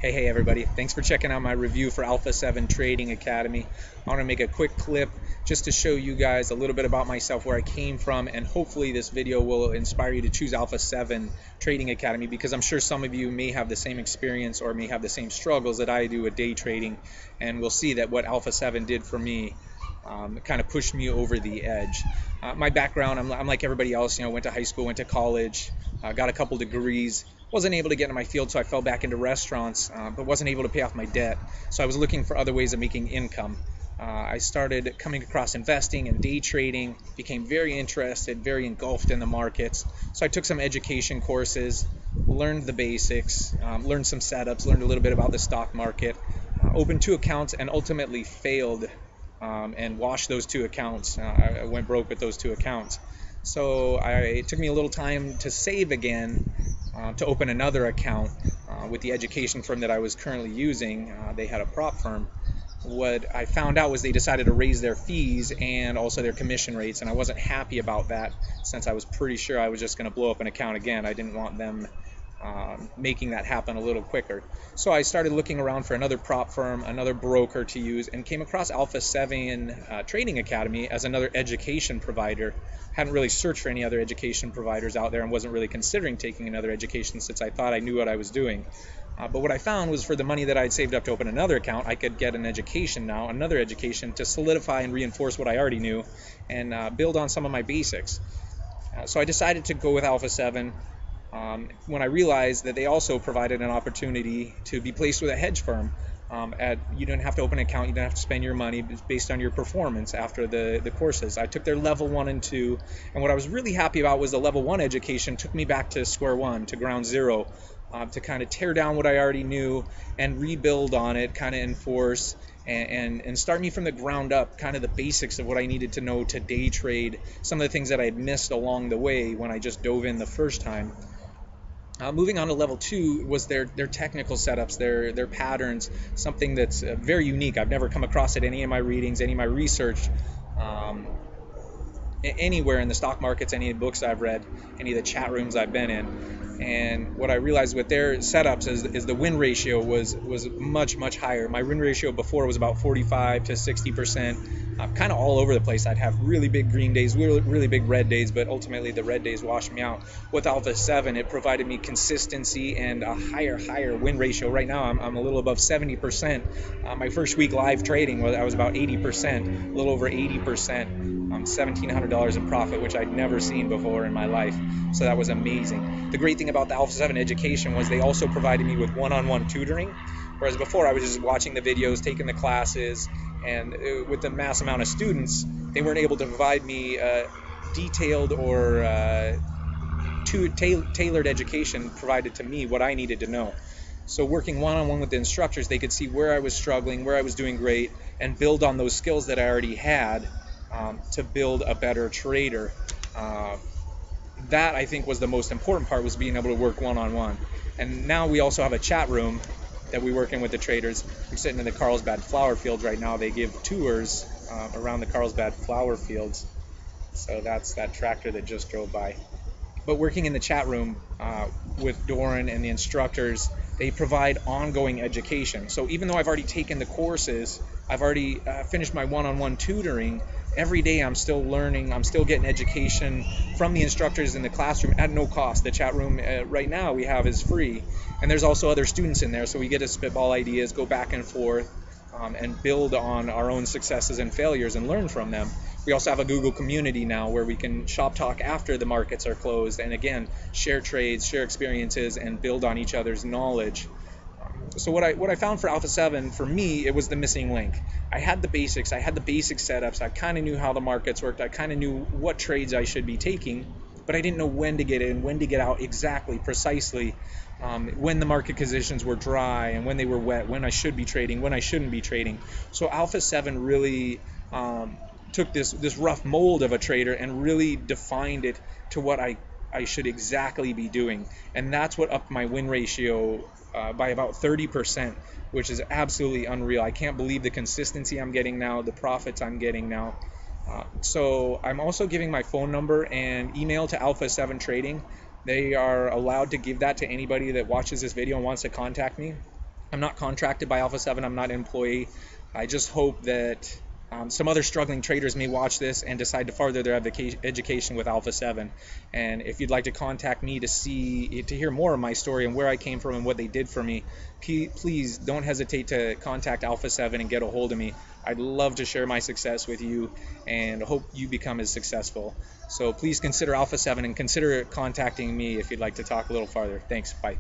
Hey everybody, thanks for checking out my review for Alpha 7 Trading Academy. I want to make a quick clip just to show you guys a little bit about myself, where I came from, and hopefully this video will inspire you to choose Alpha 7 Trading Academy, because I'm sure some of you may have the same experience or may have the same struggles that I do with day trading, and we'll see that what Alpha 7 did for me kind of pushed me over the edge. My background, I'm like everybody else, went to high school, went to college, got a couple degrees. Wasn't able to get into my field, so I fell back into restaurants, but wasn't able to pay off my debt. So I was looking for other ways of making income. I started coming across investing and day trading, became very interested, very engulfed in the markets. So I took some education courses, learned the basics, learned some setups, learned a little bit about the stock market, opened 2 accounts, and ultimately failed and washed those 2 accounts. I went broke with those 2 accounts. So it took me a little time to save again, to open another account with the education firm that I was currently using. They had a prop firm. What I found out was they decided to raise their fees and also their commission rates, and I wasn't happy about that, since I was pretty sure I was just going to blow up an account again. I didn't want them making that happen a little quicker. So I started looking around for another prop firm, another broker to use, and came across Alpha 7 Trading Academy as another education provider. Hadn't really searched for any other education providers out there, and wasn't really considering taking another education, since I thought I knew what I was doing. But what I found was, for the money that I'd saved up to open another account, I could get an education now, another education, to solidify and reinforce what I already knew, and build on some of my basics. So I decided to go with Alpha 7. When I realized that they also provided an opportunity to be placed with a hedge firm. You didn't have to open an account, you didn't have to spend your money, based on your performance after the courses. I took their level 1 and 2, and what I was really happy about was the level 1 education took me back to square one, to ground zero, to kind of tear down what I already knew and rebuild on it, kind of enforce and start me from the ground up, kind of the basics of what I needed to know to day trade, some of the things that I had missed along the way when I just dove in the first time. Moving on to level 2 was their technical setups, their patterns, something that's very unique. I've never come across it in any of my readings, any of my research, anywhere in the stock markets, any of the books I've read, any of the chat rooms I've been in. And what I realized with their setups is the win ratio was much higher. My win ratio before was about 45 to 60%. Kind of all over the place. I'd have really big green days, really big red days, but ultimately the red days washed me out. With Alpha 7, it provided me consistency and a higher win ratio. Right now I'm a little above 70%. My first week live trading, I was about 80%, a little over 80%. $1,700 in profit, which I'd never seen before in my life. So that was amazing. The great thing about the Alpha 7 education was they also provided me with one-on-one tutoring, whereas before I was just watching the videos, taking the classes, and with the mass amount of students, they weren't able to provide me detailed or tailored education provided to me what I needed to know. So working one-on-one with the instructors, they could see where I was struggling, where I was doing great, and build on those skills that I already had, to build a better trader. That, I think, was the most important part, was being able to work one-on-one. And now we also have a chat room that we work in with the traders. I'm sitting in the Carlsbad flower fields right now. They give tours around the Carlsbad flower fields. So that's that tractor that just drove by. But working in the chat room with Doran and the instructors, they provide ongoing education. So even though I've already taken the courses, I've already finished my one-on-one tutoring, every day I'm still learning, I'm still getting education from the instructors in the classroom at no cost. The chat room right now we have is free, and there's also other students in there, so we get to spitball ideas, go back and forth, and build on our own successes and failures and learn from them. We also have a Google community now where we can shop talk after the markets are closed, and again, share trades, share experiences, and build on each other's knowledge. So what I found for Alpha 7, for me, it was the missing link. I had the basics, I had the basic setups, I kind of knew how the markets worked, I kind of knew what trades I should be taking, but I didn't know when to get in, when to get out exactly, precisely, when the market conditions were dry and when they were wet, when I should be trading, when I shouldn't be trading. So Alpha 7 really took this rough mold of a trader and really defined it to what I should exactly be doing. And that's what upped my win ratio by about 30%, which is absolutely unreal. I can't believe the consistency I'm getting now, the profits I'm getting now. So I'm also giving my phone number and email to Alpha 7 Trading. They are allowed to give that to anybody that watches this video and wants to contact me. I'm not contracted by Alpha 7. I'm not an employee. I just hope that some other struggling traders may watch this and decide to further their education with Alpha 7. And if you'd like to contact me to hear more of my story and where I came from and what they did for me, please don't hesitate to contact Alpha 7 and get a hold of me. I'd love to share my success with you and hope you become as successful. So please consider Alpha 7 and consider contacting me if you'd like to talk a little farther. Thanks. Bye.